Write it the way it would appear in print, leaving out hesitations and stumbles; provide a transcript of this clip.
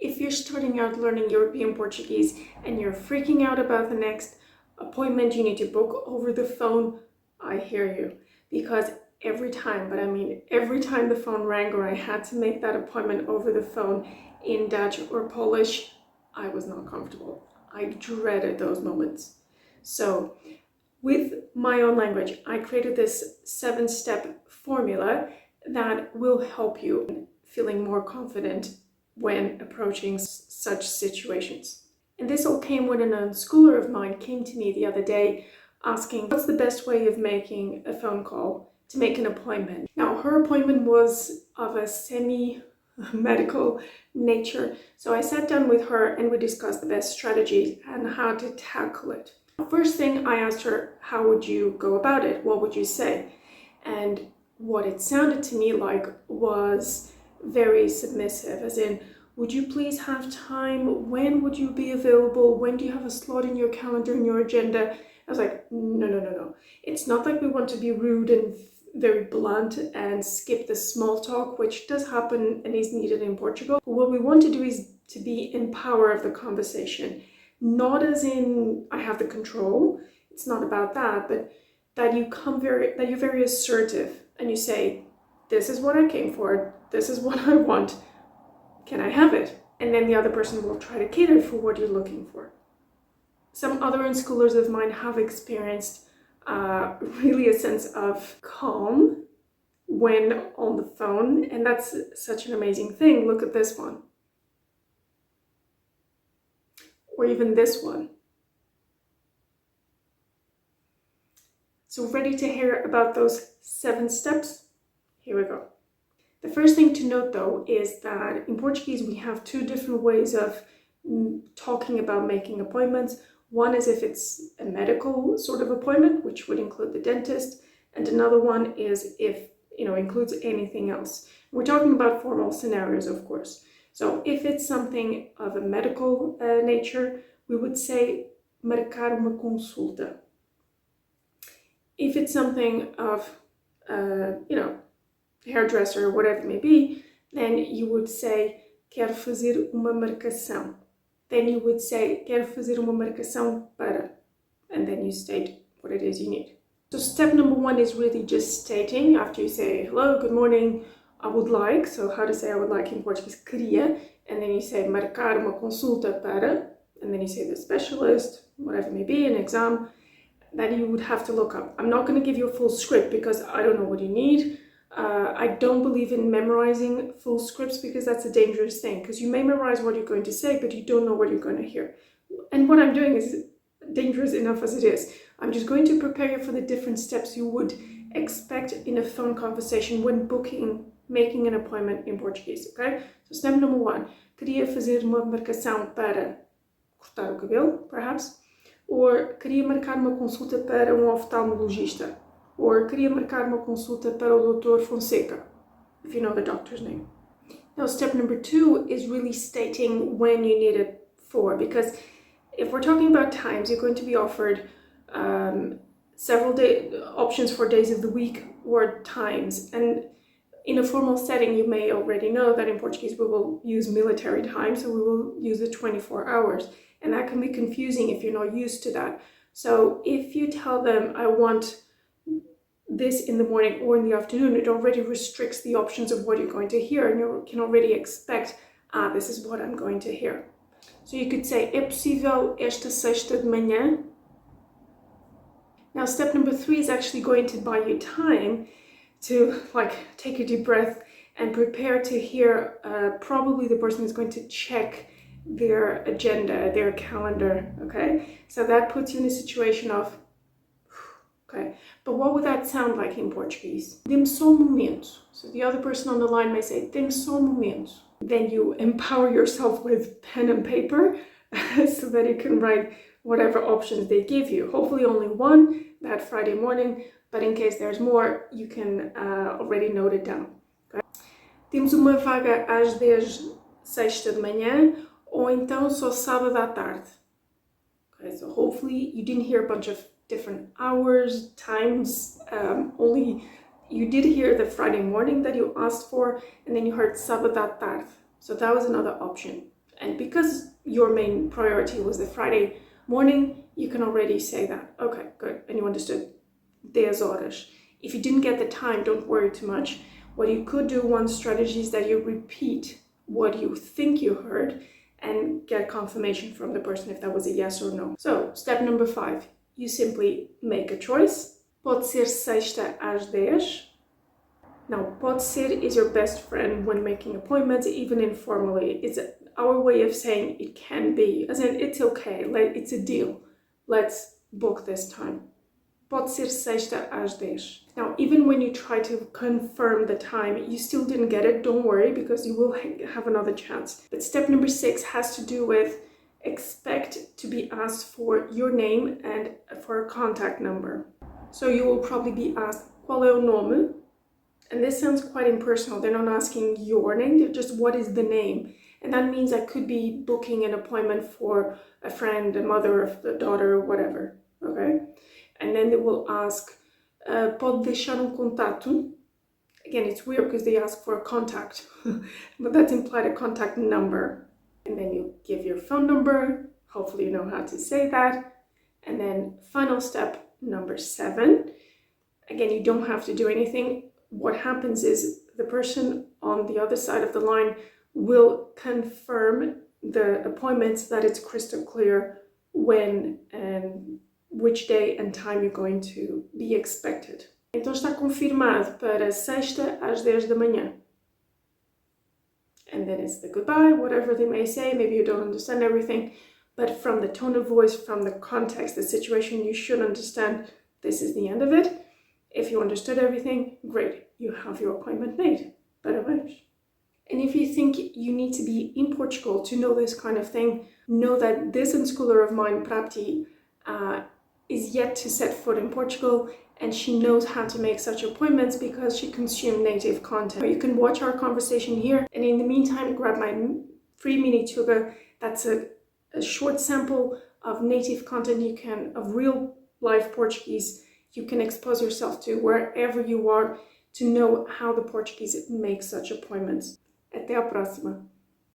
If you're starting out learning European Portuguese and you're freaking out about the next appointment you need to book over the phone, I hear you. Because every time, but I mean every time the phone rang or I had to make that appointment over the phone in Dutch or Polish, I was not comfortable. I dreaded those moments. So with my own language, I created this 7-step formula that will help you feeling more confident when approaching such situations. And this all came when an unschooler of mine came to me the other day asking what's the best way of making a phone call to make an appointment. Now, her appointment was of a semi-medical nature, so I sat down with her and we discussed the best strategy and how to tackle it. First thing, I asked her, how would you go about it? What would you say? And what it sounded to me like was very submissive, as in, would you please have time? When would you be available? When do you have a slot in your calendar, in your agenda? I was like, no. It's not like we want to be rude and very blunt and skip the small talk, which does happen and is needed in Portugal. But what we want to do is to be in power of the conversation. Not as in, I have the control. It's not about that, but that you're very assertive and you say, this is what I came for. This is what I want. Can I have it? And then the other person will try to cater for what you're looking for. Some other unschoolers of mine have experienced really a sense of calm when on the phone, and that's such an amazing thing. Look at this one. Or even this one. So ready to hear about those 7 steps? Here we go. The first thing to note though is that in Portuguese we have 2 different ways of talking about making appointments. One is if it's a medical sort of appointment, which would include the dentist, and another one is if, includes anything else. We're talking about formal scenarios, of course. So if it's something of a medical nature, we would say marcar uma consulta. If it's something of, hairdresser or whatever it may be, then you would say quero fazer uma marcação. Then you would say quero fazer uma marcação para, and then you state what it is you need. So step number 1 is really just stating, after you say hello, good morning, I would like, so how to say I would like in Portuguese, queria, and then you say marcar uma consulta para, and then you say the specialist, whatever it may be, an exam, that you would have to look up. I'm not going to give you a full script because I don't know what you need. I don't believe in memorizing full scripts because that's a dangerous thing, because you may memorize what you're going to say, but you don't know what you're going to hear. And what I'm doing is dangerous enough as it is. I'm just going to prepare you for the different steps you would expect in a phone conversation when making an appointment in Portuguese, okay? So step number 1, queria fazer uma marcação para cortar o cabelo, perhaps, or queria marcar uma consulta para oftalmologista, or queria marcar uma consulta para o Dr. Fonseca, if you know the doctor's name. Now, step number 2 is really stating when you need it for, because if we're talking about times, you're going to be offered several options for days of the week or times. And in a formal setting, you may already know that in Portuguese we will use military time, so we will use the 24 hours. And that can be confusing if you're not used to that. So if you tell them, I want this in the morning or in the afternoon, it already restricts the options of what you're going to hear, and you can already expect, this is what I'm going to hear. So you could say, é possível esta sexta de manhã? Now, step number 3 is actually going to buy you time to take a deep breath and prepare to hear. Probably the person is going to check their agenda, their calendar, okay? So that puts you in a situation of, okay, but what would that sound like in Portuguese? Dê-me só momento. So the other person on the line may say, dê-me só momento. Then you empower yourself with pen and paper so that you can write whatever options they give you. Hopefully only one that Friday morning, but in case there's more, you can already note it down. Okay? Temos uma vaga às 10 sexta de manhã, ou então só sábado à tarde. Okay, so hopefully you didn't hear a bunch of different hours, times, only you did hear the Friday morning that you asked for, and then you heard sábado à tarde. So that was another option. And because your main priority was the Friday morning, you can already say that. Okay, good. And you understood 10 horas. If you didn't get the time, don't worry too much. What you could do, one strategy is that you repeat what you think you heard and get confirmation from the person if that was a yes or no. So, step number 5, you simply make a choice. Pode ser sexta às 10. Now, pode ser is your best friend when making appointments, even informally. It's our way of saying it can be, as in it's okay, it's a deal. Let's book this time. Pode ser sexta às 10. Now, even when you try to confirm the time, you still didn't get it, don't worry, because you will have another chance. But step number 6 has to do with expect to be asked for your name and for a contact number. So you will probably be asked, qual é o nome? And this sounds quite impersonal. They're not asking your name, they're just, what is the name? And that means I could be booking an appointment for a friend, a mother, a daughter, whatever, okay? And then they will ask, pode deixar contato? Again, it's weird because they ask for a contact, but that's implied a contact number. And then you give your phone number. Hopefully you know how to say that. And then final step, number 7. Again, you don't have to do anything. What happens is the person on the other side of the line will confirm the appointments, that it's crystal clear when and which day and time you're going to be expected. Então está confirmado para sexta às 10 da manhã. And then it's the goodbye, whatever they may say. Maybe you don't understand everything, but from the tone of voice, from the context, the situation, you should understand this is the end of it. If you understood everything, great, you have your appointment made. Parabéns. And if you think you need to be in Portugal to know this kind of thing, know that this unschooler of mine, Prapti, is yet to set foot in Portugal, and she knows how to make such appointments because she consumed native content. You can watch our conversation here, and in the meantime, grab my free Mini-Tuga. That's a short sample of native content of real life Portuguese you can expose yourself to wherever you are to know how the Portuguese make such appointments. Até a próxima!